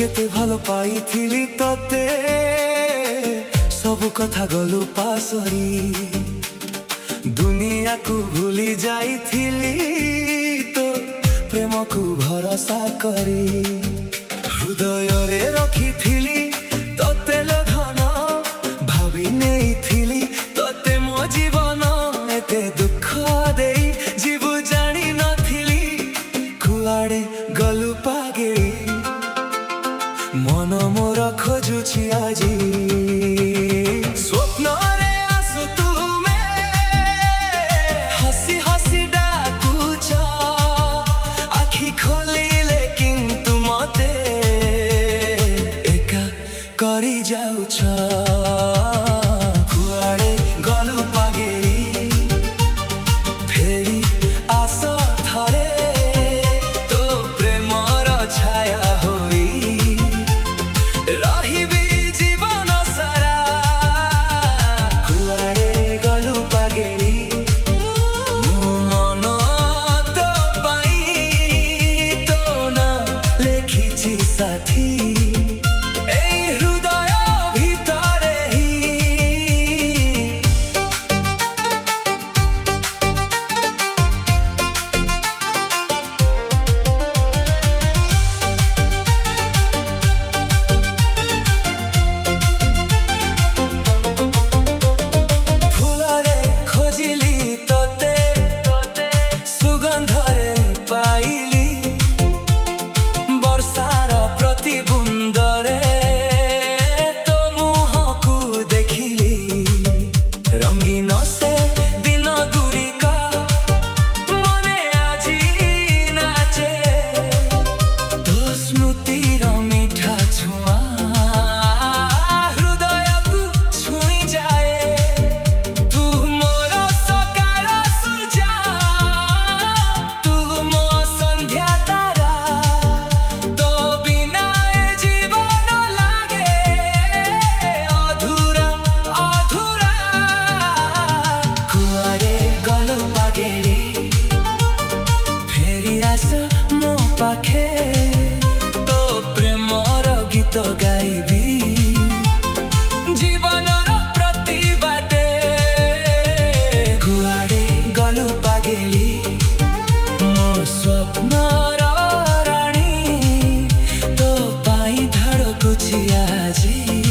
केते भलो पाइथिली तते सब कथा गलु पासरी दुनिया को भूली जाइथिली तो प्रेम को भरोसा करी हृदय रे रखिथिली तते लघन भावी नेइथिली तते मो जीवन एते दुख देई जीव जानी नथिली कुआडे गलु पागेली मन मोर खोजुछि आजी स्वप्न रे आसु तुमे हसी हसी डाकुछ आखि खोलिले किंतु मते एका करी जाउछ कुआडे गलु पागेली फेरि आस थरे तो प्रेमर छाया होई रहिबी जीवन सारा कुआडे गलु पागेली मन तो पाई तो ना लेखिछि साथी पाखे तो प्रेमर गीत गाइबी जीवनर प्रति बाटे कुआडे गलु पागेली मो स्वप्नर राणी तो पाई धड़कुछि आजी।